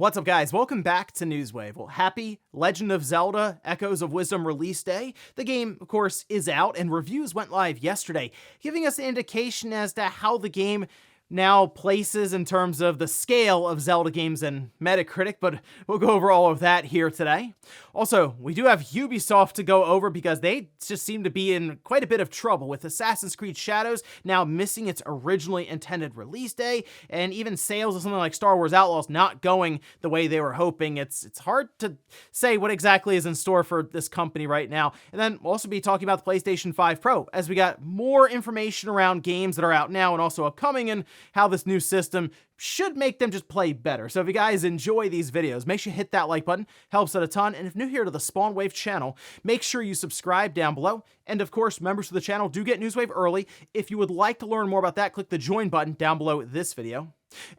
What's up, guys? Welcome back to Newswave. Well, happy Legend of Zelda Echoes of Wisdom release day. The game, of course, is out, and reviews went live yesterday, giving us an indication as to how the game now places in terms of the scale of Zelda games and Metacritic, but we'll go over all of that here today. Also, we do have Ubisoft to go over because they just seem to be in quite a bit of trouble with Assassin's Creed Shadows now missing its originally intended release day, and even sales of something like Star Wars Outlaws not going the way they were hoping. It's hard to say what exactly is in store for this company right now. And then we'll also be talking about the PlayStation 5 Pro as we got more information around games that are out now and also upcoming, and how this new system should make them just play better. So if you guys enjoy these videos, make sure you hit that like button, helps out a ton. And if new here to the SpawnWave channel, make sure you subscribe down below. And of course, members of the channel do get Newswave early. If you would like to learn more about that, click the join button down below this video.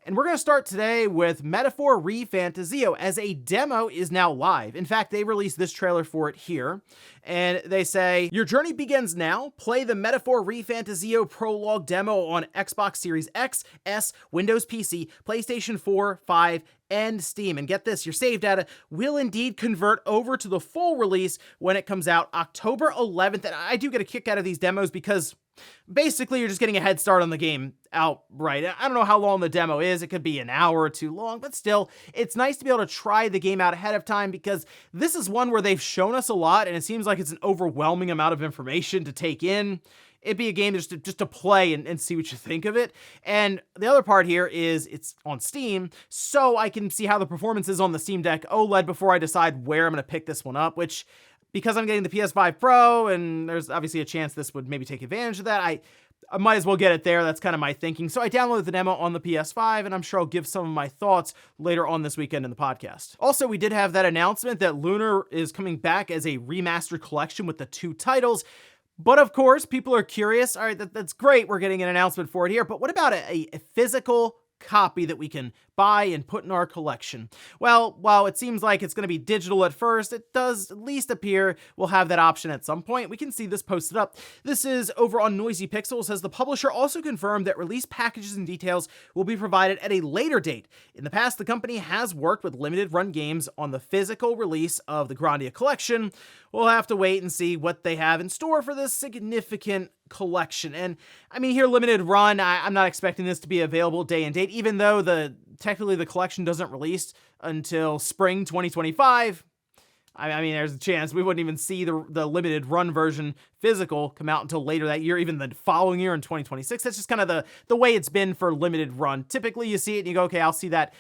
And we're going to start today with Metaphor ReFantazio, as a demo is now live. In fact, they released this trailer for it here, and they say, your journey begins now. Play the Metaphor ReFantazio prologue demo on Xbox Series X, S, Windows PC, PlayStation 4, 5, and Steam. And get this, your save data will indeed convert over to the full release when it comes out October 11th. And I do get a kick out of these demos because basically you're just getting a head start on the game outright. I don't know how long the demo is. It could be an hour or two long, but still, it's nice to be able to try the game out ahead of time because this is one where they've shown us a lot and it seems like it's an overwhelming amount of information to take in. It'd be a game just to play and see what you think of it. And the other part here is it's on Steam, so I can see how the performance is on the Steam Deck OLED before I decide where I'm going to pick this one up, which, because I'm getting the PS5 Pro, and there's obviously a chance this would maybe take advantage of that, I might as well get it there. That's kind of my thinking. So I downloaded the demo on the PS5, and I'm sure I'll give some of my thoughts later on this weekend in the podcast. Also, we did have that announcement that Lunar is coming back as a remastered collection with the 2 titles. But of course, people are curious. All right, that's great. We're getting an announcement for it here. But what about a physical copy that we can buy and put in our collection? Well, while it seems like it's going to be digital at first, it does at least appear we'll have that option at some point. We can see this posted up. This is over on Noisy Pixel. Says the publisher also confirmed that release packages and details will be provided at a later date. In the past, the company has worked with limited run games on the physical release of the Grandia collection. We'll have to wait and see what they have in store for this significant collection. And I mean, here, limited run, I'm not expecting this to be available day and date, even though technically the collection doesn't release until spring 2025. I mean, there's a chance we wouldn't even see the limited run version physical come out until later that year, even the following year in 2026. That's just kind of the way it's been for limited run. Typically, you see it and you go, okay, I'll see that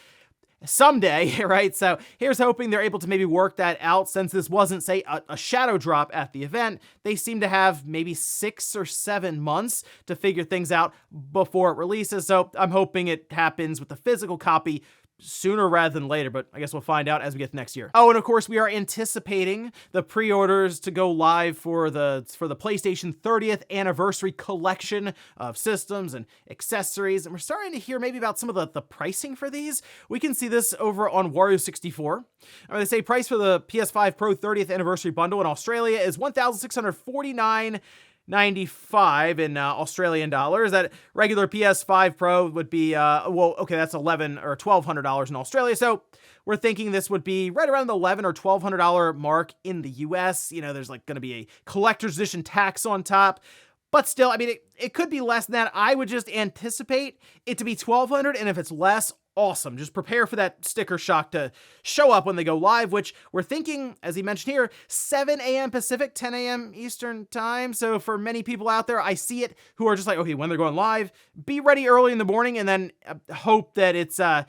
someday, right? So here's hoping they're able to maybe work that out. Since this wasn't, say, a shadow drop at the event, they seem to have maybe 6 or 7 months to figure things out before it releases. So I'm hoping it happens with the physical copy sooner rather than later, but I guess we'll find out as we get to next year. Oh, and of course, we are anticipating the pre-orders to go live for the PlayStation 30th anniversary collection of systems and accessories, and we're starting to hear maybe about some of the pricing for these. We can see this over on Wario64. They say price for the PS5 Pro 30th anniversary bundle in Australia is $1,649.95 in Australian dollars. That regular PS5 Pro would be, well, okay, that's $1,100 or $1,200 in Australia. So we're thinking this would be right around the $1,100 or $1,200 mark in the US. You know, there's like going to be a collector's edition tax on top. But still, I mean, it could be less than that. I would just anticipate it to be $1,200, and if it's less, awesome. Just prepare for that sticker shock to show up when they go live, which we're thinking, as he mentioned here, 7 a.m. Pacific, 10 a.m. Eastern time. So for many people out there, I see it, who are just like, okay, when they're going live, be ready early in the morning, and then hope that the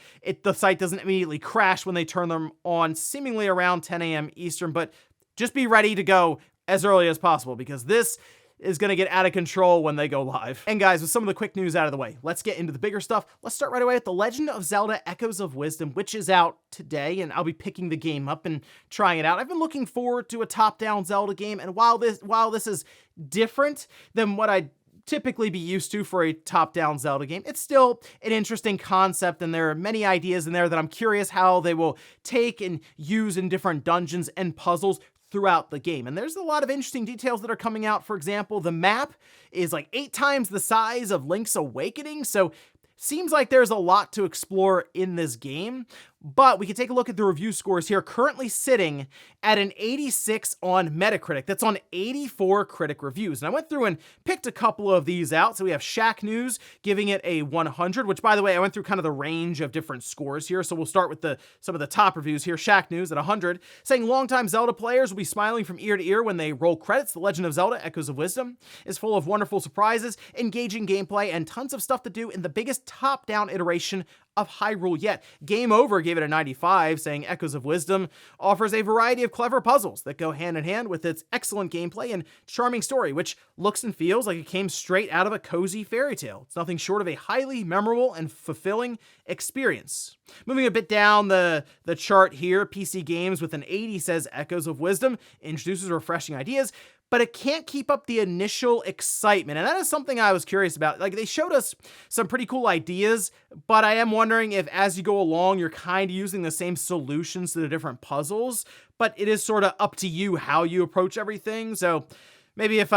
site doesn't immediately crash when they turn them on, seemingly around 10 a.m. Eastern. But just be ready to go as early as possible, because this is going to get out of control when they go live. And guys, with some of the quick news out of the way, let's get into the bigger stuff. Let's start right away with The Legend of Zelda Echoes of Wisdom, which is out today, and I'll be picking the game up and trying it out. I've been looking forward to a top-down Zelda game, and while this is different than what I'd typically be used to for a top-down Zelda game, it's still an interesting concept, and there are many ideas in there that I'm curious how they will take and use in different dungeons and puzzles throughout the game. And there's a lot of interesting details that are coming out. For example, the map is like 8 times the size of Link's Awakening, so seems like there's a lot to explore in this game. but we can take a look at the review scores here, currently sitting at an 86 on Metacritic. That's on 84 critic reviews. And I went through and picked a couple of these out. So we have Shack News giving it a 100, which, by the way, I went through kind of the range of different scores here. So we'll start with some of the top reviews here. Shack News at 100, saying longtime Zelda players will be smiling from ear to ear when they roll credits. The Legend of Zelda Echoes of Wisdom is full of wonderful surprises, engaging gameplay, and tons of stuff to do in the biggest top-down iteration of Hyrule yet. Game Over gave it a 95, saying Echoes of Wisdom offers a variety of clever puzzles that go hand in hand with its excellent gameplay and charming story, which looks and feels like it came straight out of a cozy fairy tale. It's nothing short of a highly memorable and fulfilling experience. Moving a bit down the chart here, PC Games with an 80 says Echoes of Wisdom introduces refreshing ideas, but it can't keep up the initial excitement. And that is something I was curious about. Like, they showed us some pretty cool ideas, but I am wondering if as you go along, you're kind of using the same solutions to the different puzzles, but it is sort of up to you how you approach everything. So maybe if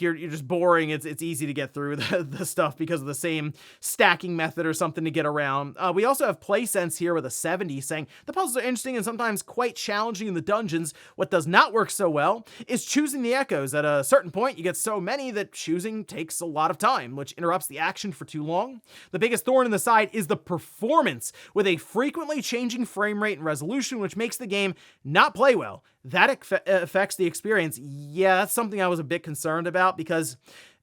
you're just boring, it's easy to get through the stuff because of the same stacking method or something to get around. We also have PlaySense here with a 70, saying the puzzles are interesting and sometimes quite challenging in the dungeons. What does not work so well is choosing the echoes. At a certain point, you get so many that choosing takes a lot of time, which interrupts the action for too long. The biggest thorn in the side is the performance, with a frequently changing frame rate and resolution, which makes the game not play well. That affects the experience. Yeah, that's something I was a bit concerned about, because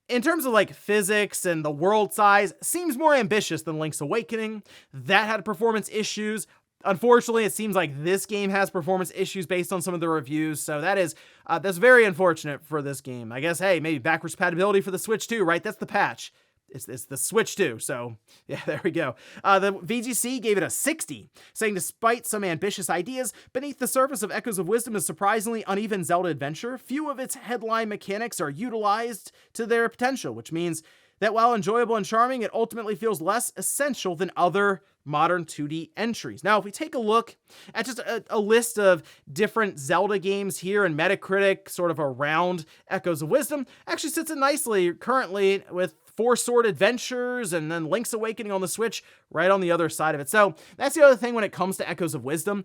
in terms of like physics and the world size, seems more ambitious than Link's Awakening. That had performance issues. Unfortunately, it seems like this game has performance issues based on some of the reviews, so that's very unfortunate for this game. I guess, hey, maybe backwards compatibility for the Switch too, right? That's the patch. It's the Switch too, so yeah, there we go. The VGC gave it a 60, saying despite some ambitious ideas, beneath the surface of Echoes of Wisdom is surprisingly uneven Zelda adventure. Few of its headline mechanics are utilized to their potential, which means that while enjoyable and charming, it ultimately feels less essential than other modern 2D entries. Now, if we take a look at just a list of different Zelda games here in Metacritic, sort of around Echoes of Wisdom, actually sits it nicely currently with Four Sword Adventures and then Link's Awakening on the Switch right on the other side of it. So that's the other thing when it comes to Echoes of Wisdom.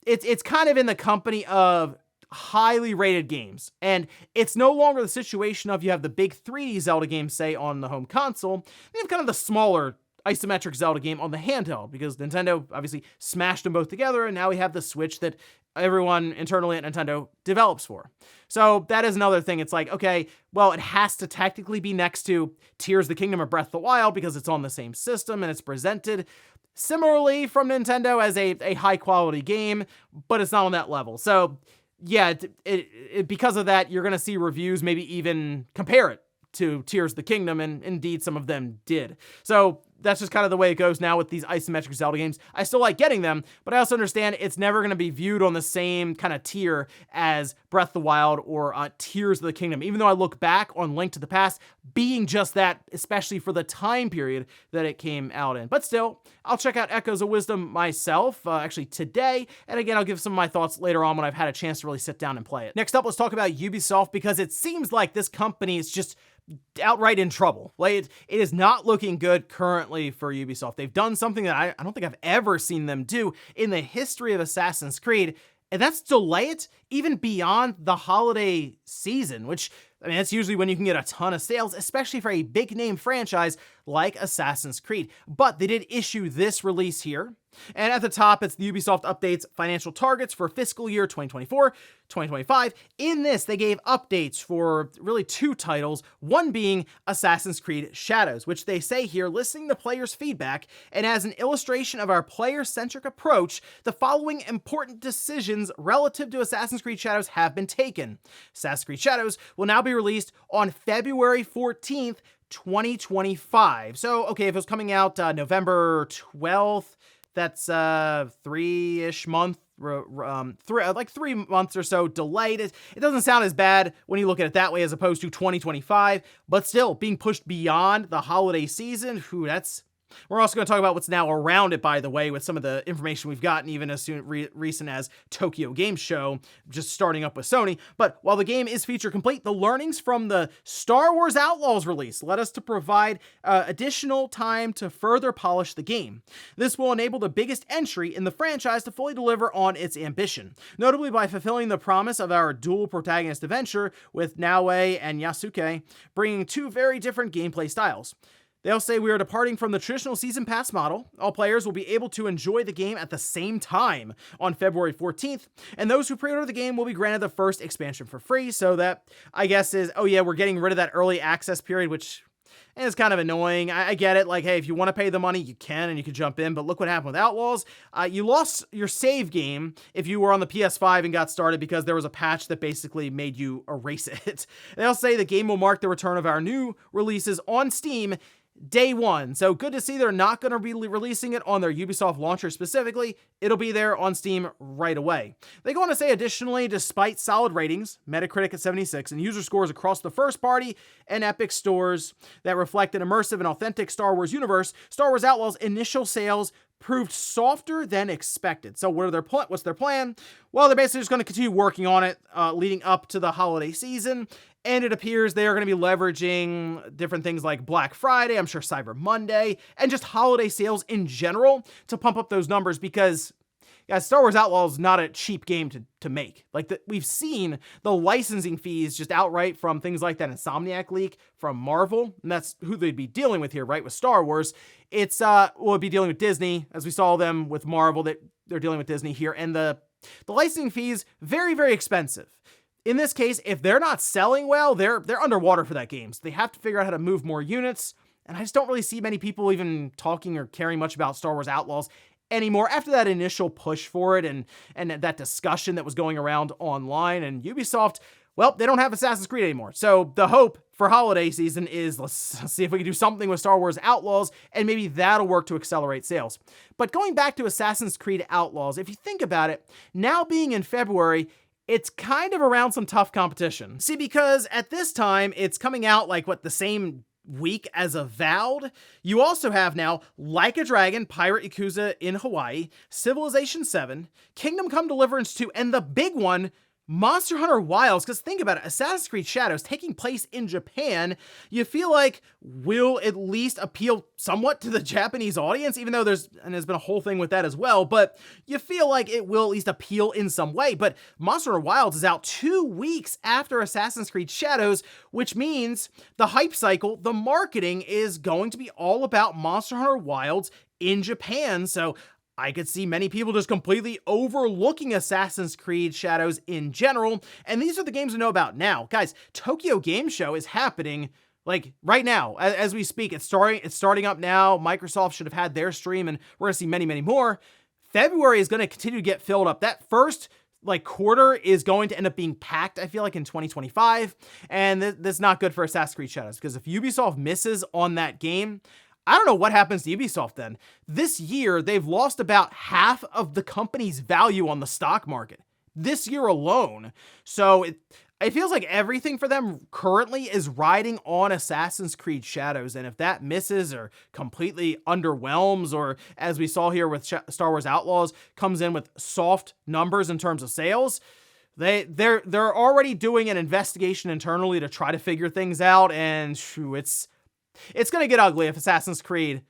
It's kind of in the company of highly rated games, and it's no longer the situation of you have the big 3D Zelda games, say, on the home console. You have kind of the smaller isometric Zelda game on the handheld, because Nintendo obviously smashed them both together, and now we have the Switch that everyone internally at Nintendo develops for. So that is another thing. It's like, okay, well, it has to technically be next to Tears of the Kingdom or Breath of the Wild because it's on the same system and it's presented similarly from Nintendo as a high quality game, but it's not on that level. So yeah, because of that, you're going to see reviews maybe even compare it to Tears of the Kingdom, and indeed some of them did. So that's just kind of the way it goes now with these isometric Zelda games. I still like getting them, but I also understand it's never going to be viewed on the same kind of tier as Breath of the Wild or Tears of the Kingdom, even though I look back on Link to the Past being just that, especially for the time period that it came out in. But still, I'll check out Echoes of Wisdom myself, actually today, and again, I'll give some of my thoughts later on when I've had a chance to really sit down and play it. Next up, let's talk about Ubisoft, because it seems like this company is just outright in trouble. Like, it is not looking good currently for Ubisoft. They've done something that I don't think I've ever seen them do in the history of Assassin's Creed, and that's delay it even beyond the holiday season, which, I mean, that's usually when you can get a ton of sales, especially for a big name franchise like Assassin's Creed. But they did issue this release here. And at the top, it's the Ubisoft updates financial targets for fiscal year 2024, 2025. In this, they gave updates for really two titles, one being Assassin's Creed Shadows, which they say here, listening to players' feedback, and as an illustration of our player-centric approach, the following important decisions relative to Assassin's Creed Shadows have been taken. Assassin's Creed Shadows will now be released on February 14th, 2025. So, okay, if it was coming out November 12th, that's 3-ish month, like 3 months or so delayed. It doesn't sound as bad when you look at it that way as opposed to 2025, but still being pushed beyond the holiday season. That's We're also going to talk about what's now around it, by the way, with some of the information we've gotten, even as recent as Tokyo Game Show, just starting up with Sony. But while the game is feature complete, the learnings from the Star Wars Outlaws release led us to provide additional time to further polish the game. This will enable the biggest entry in the franchise to fully deliver on its ambition, notably by fulfilling the promise of our dual protagonist adventure with Naoe and Yasuke, bringing two very different gameplay styles. They'll say we are departing from the traditional season pass model. All players will be able to enjoy the game at the same time on February 14th, and those who pre-order the game will be granted the first expansion for free. So that, I guess, is, oh yeah, we're getting rid of that early access period, which is kind of annoying. I get it. Like, hey, if you want to pay the money, you can, and you can jump in. But look what happened with Outlaws. You lost your save game if you were on the PS5 and got started because there was a patch that basically made you erase it. They'll say the game will mark the return of our new releases on Steam day one. So good to see they're not going to be releasing it on their Ubisoft launcher specifically. It'll be there on Steam right away. They go on to say, additionally, despite solid ratings, Metacritic at 76, and user scores across the first party and Epic stores that reflect an immersive and authentic Star Wars universe, Star Wars Outlaws initial sales proved softer than expected. So what's their plan? Well, they're basically just going to continue working on it leading up to the holiday season. And it appears they are going to be leveraging different things like Black Friday, I'm sure Cyber Monday, and just holiday sales in general to pump up those numbers because, guys, Star Wars Outlaws is not a cheap game to make. Like, we've seen the licensing fees just outright from things like that Insomniac leak from Marvel, and that's who they'd be dealing with here, right, with Star Wars. It's, we'll be dealing with Disney, as we saw them with Marvel, that they're dealing with Disney here, and the licensing fees, very, very expensive. In this case, if they're not selling well, they're underwater for that game. So they have to figure out how to move more units. And I just don't really see many people even talking or caring much about Star Wars Outlaws anymore after that initial push for it and that discussion that was going around online. And Ubisoft, well, they don't have Assassin's Creed anymore. So the hope for holiday season is let's see if we can do something with Star Wars Outlaws, and maybe that'll work to accelerate sales. But going back to Assassin's Creed Outlaws, if you think about it, now being in February, it's kind of around some tough competition. See, because at this time, it's coming out like, the same week as Avowed? You also have now Like a Dragon, Pirate Yakuza in Hawaii, Civilization 7, Kingdom Come Deliverance 2, and the big one, Monster Hunter Wilds, because think about it, Assassin's Creed Shadows taking place in Japan, you feel like will at least appeal somewhat to the Japanese audience, even though there's been a whole thing with that as well, but you feel like it will at least appeal in some way. But Monster Hunter Wilds is out 2 weeks after Assassin's Creed Shadows, which means the hype cycle, the marketing is going to be all about Monster Hunter Wilds in Japan, so I could see many people just completely overlooking Assassin's Creed Shadows in general, and these are the games to know about now. Guys, Tokyo Game Show is happening, like, right now, as we speak. It's starting up now. Microsoft should have had their stream, and we're going to see many, many more. February is going to continue to get filled up. That first quarter is going to end up being packed, I feel like, in 2025, and that's not good for Assassin's Creed Shadows, because if Ubisoft misses on that game, I don't know what happens to Ubisoft then. This year, they've lost about half of the company's value on the stock market. This year alone. So it feels like everything for them currently is riding on Assassin's Creed Shadows. And if that misses or completely underwhelms, or as we saw here with Star Wars Outlaws, comes in with soft numbers in terms of sales, they're already doing an investigation internally to try to figure things out. And it's going to get ugly if Assassin's Creed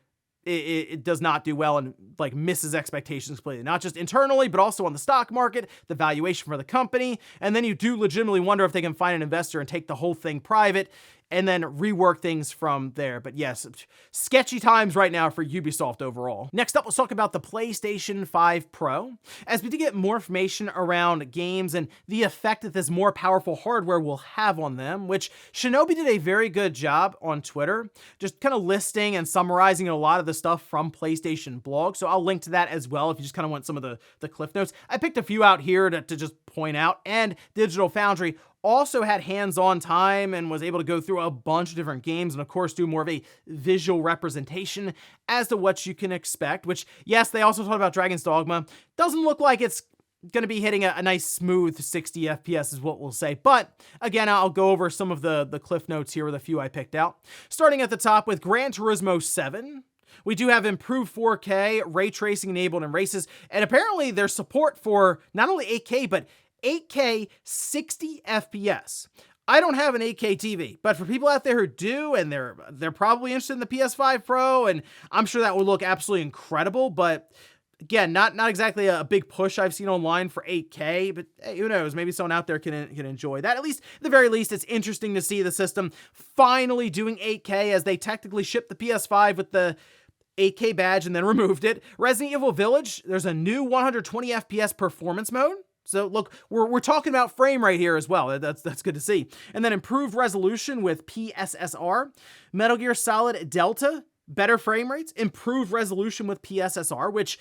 it does not do well and misses expectations completely. Not just internally, but also on the stock market, the valuation for the company. And then you do legitimately wonder if they can find an investor and take the whole thing private and then rework things from there. But yes, sketchy times right now for Ubisoft overall. Next up, let's talk about the PlayStation 5 Pro. As we do get more information around games and the effect that this more powerful hardware will have on them, which Shinobi did a very good job on Twitter, just kind of listing and summarizing a lot of the stuff from PlayStation blog. So I'll link to that as well if you just kind of want some of the cliff notes. I picked a few out here to just point out, and Digital Foundry also had hands-on time and was able to go through a bunch of different games and, of course, do more of a visual representation as to what you can expect, which, yes, they also talked about Dragon's Dogma. Doesn't look like it's going to be hitting a nice smooth 60 FPS is what we'll say. But again, I'll go over some of the cliff notes here with a few I picked out. Starting at the top with Gran Turismo 7. We do have improved 4K, ray tracing enabled in races, and apparently there's support for not only 8K, but 8K 60 FPS. I don't have an 8K TV, but for people out there who do, and they're probably interested in the PS5 Pro, and I'm sure that would look absolutely incredible, but again, not exactly a big push I've seen online for 8K, but hey, who knows? Maybe someone out there can enjoy that. At least, at the very least, it's interesting to see the system finally doing 8K, as they technically shipped the PS5 with the 8K badge and then removed it. Resident Evil Village, there's a new 120 FPS performance mode. So look, we're talking about frame rate here as well. That's good to see. And then improved resolution with PSSR. Metal Gear Solid Delta, better frame rates, improved resolution with PSSR, which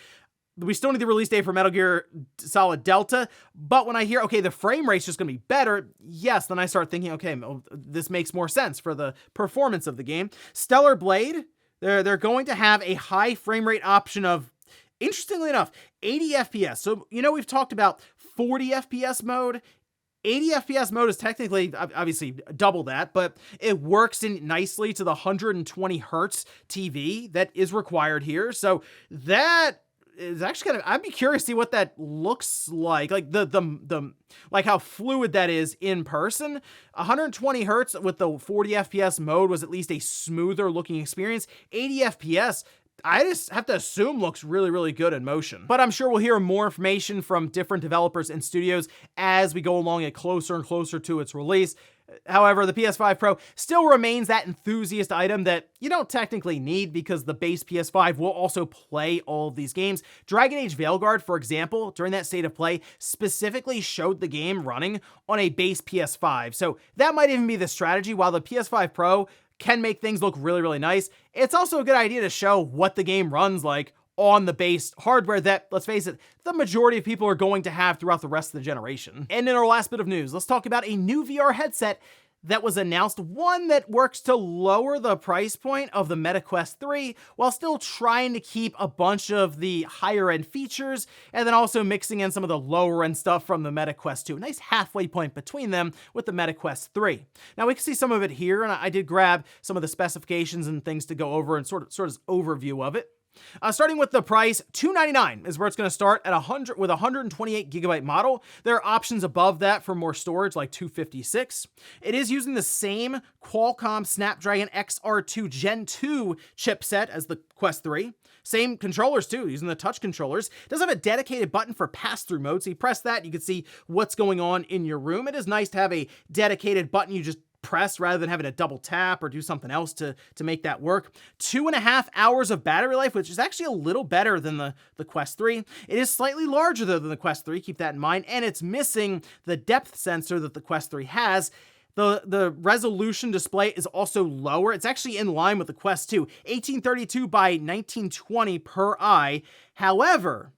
we still need the release date for Metal Gear Solid Delta, but when I hear, okay, the frame rate's just going to be better, yes, then I start thinking, okay, this makes more sense for the performance of the game. Stellar Blade, they're going to have a high frame rate option of, interestingly enough, 80 FPS. So, we've talked about 40 FPS mode. 80 FPS mode is technically, obviously, double that, but it works in nicely to the 120 hertz TV that is required here. So that is actually I'd be curious to see what that looks like the like how fluid that is in person. 120 hertz with the 40 FPS mode was at least a smoother looking experience. 80 FPS, I just have to assume looks really, really good in motion. But I'm sure we'll hear more information from different developers and studios as we go along and closer and closer to its release. However, the PS5 Pro still remains that enthusiast item that you don't technically need, because the base PS5 will also play all of these games. Dragon Age Veilguard, for example, during that state of play, specifically showed the game running on a base PS5. So that might even be the strategy. While the PS5 Pro can make things look really, really nice, it's also a good idea to show what the game runs like on the base hardware that, let's face it, the majority of people are going to have throughout the rest of the generation. And in our last bit of news, let's talk about a new VR headset that was announced, one that works to lower the price point of the Meta Quest 3 while still trying to keep a bunch of the higher end features, and then also mixing in some of the lower end stuff from the Meta Quest 2. A nice halfway point between them with the Meta Quest 3. Now we can see some of it here, and I did grab some of the specifications and things to go over and sort of overview of it. Starting with the price, $299 is where it's going to start at 100 with a 128 gigabyte model. There are options above that for more storage, like 256. It is using the same Qualcomm Snapdragon XR2 Gen 2 chipset as the Quest 3. Same controllers too, using the touch controllers. It does have a dedicated button for pass-through mode, so you press that, you can see what's going on in your room. It is nice to have a dedicated button you just press rather than having to double tap or do something else to make that work. 2.5 hours of battery life, which is actually a little better than the Quest 3. It is slightly larger though than the Quest 3, keep that in mind, and it's missing the depth sensor that the Quest 3 has. The resolution display is also lower. It's actually in line with the Quest 2, 1832 by 1920 per eye. However,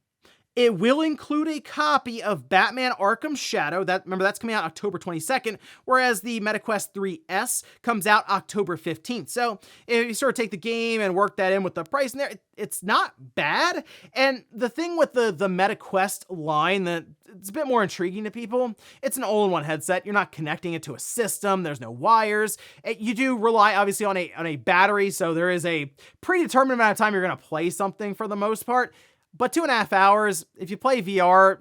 it will include a copy of Batman Arkham Shadow. Remember, that's coming out October 22nd, whereas the MetaQuest 3S comes out October 15th. So if you sort of take the game and work that in with the price in there, it's not bad. And the thing with the MetaQuest line that it's a bit more intriguing to people, it's an all-in-one headset. You're not connecting it to a system. There's no wires. You do rely, obviously, on a battery, so there is a predetermined amount of time you're going to play something for the most part. But 2.5 hours, if you play VR,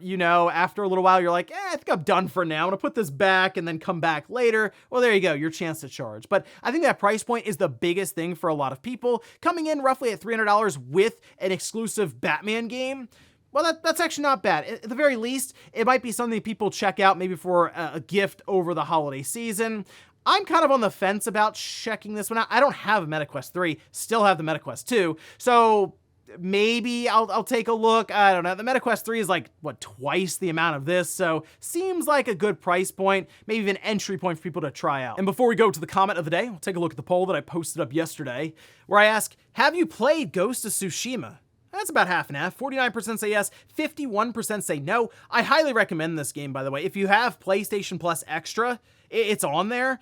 after a little while, you're like, I think I'm done for now. I'm gonna put this back and then come back later. Well, there you go, your chance to charge. But I think that price point is the biggest thing for a lot of people. Coming in roughly at $300 with an exclusive Batman game, well, that's actually not bad. At the very least, it might be something people check out maybe for a gift over the holiday season. I'm kind of on the fence about checking this one out. I don't have a MetaQuest 3, still have the MetaQuest 2, so maybe I'll take a look. I don't know. The MetaQuest 3 is like, twice the amount of this, so seems like a good price point, maybe even entry point for people to try out. And before we go to the comment of the day, we'll take a look at the poll that I posted up yesterday, where I ask, have you played Ghost of Tsushima? That's about half and half. 49% say yes, 51% say no. I highly recommend this game, by the way. If you have PlayStation Plus Extra, it's on there.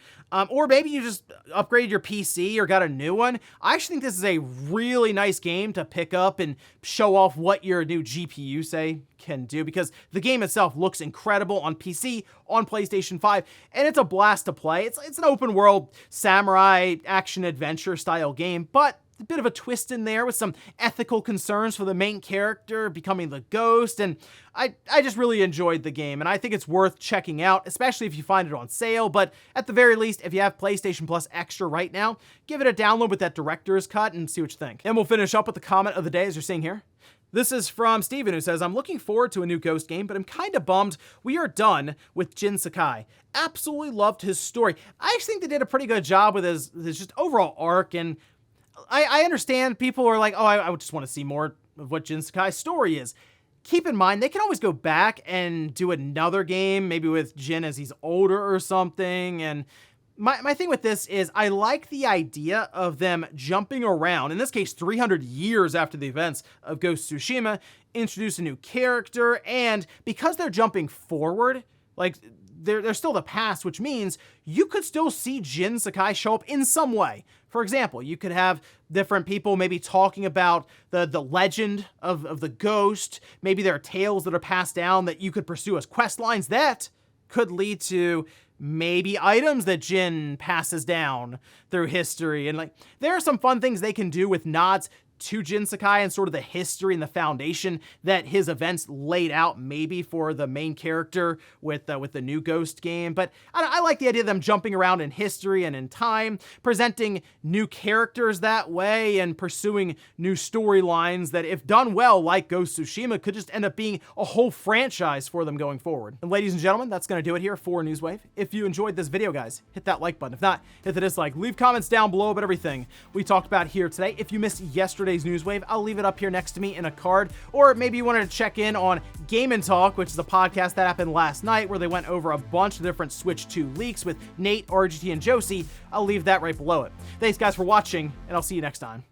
Or maybe you just upgraded your PC or got a new one. I actually think this is a really nice game to pick up and show off what your new GPU, say, can do, because the game itself looks incredible on PC, on PlayStation 5, and it's a blast to play. It's an open world samurai action adventure style game, but a bit of a twist in there with some ethical concerns for the main character becoming the ghost, and I just really enjoyed the game, and I think it's worth checking out, especially if you find it on sale. But at the very least, if you have PlayStation Plus Extra right now, give it a download with that director's cut and see what you think. And we'll finish up with the comment of the day, as you're seeing here. This is from Steven, who says, I'm looking forward to a new Ghost game, but I'm kind of bummed we are done with Jin Sakai. Absolutely loved his story. I actually think they did a pretty good job with his just overall arc, and I understand people are like, oh, I just want to see more of what Jin Sakai's story is. Keep in mind, they can always go back and do another game, maybe with Jin as he's older or something, and my thing with this is I like the idea of them jumping around, in this case 300 years after the events of Ghost of Tsushima, introduce a new character, and because they're jumping forward, like they're still the past, which means you could still see Jin Sakai show up in some way. For example, you could have different people maybe talking about the legend of the ghost. Maybe there are tales that are passed down that you could pursue as quest lines that could lead to maybe items that Jin passes down through history. And like, there are some fun things they can do with nods to Jin Sakai and sort of the history and the foundation that his events laid out maybe for the main character with the new Ghost game. But I like the idea of them jumping around in history and in time, presenting new characters that way and pursuing new storylines that, if done well, like Ghost of Tsushima, could just end up being a whole franchise for them going forward. And ladies and gentlemen, that's going to do it here for Newswave. If you enjoyed this video, guys, hit that like button. If not, hit the dislike. Leave comments down below about everything we talked about here today. If you missed yesterday's Newswave, I'll leave it up here next to me in a card, or maybe you wanted to check in on Game & Talk, which is a podcast that happened last night where they went over a bunch of different Switch 2 leaks with Nate, RGT, and Josie. I'll leave that right below it. Thanks guys for watching, and I'll see you next time.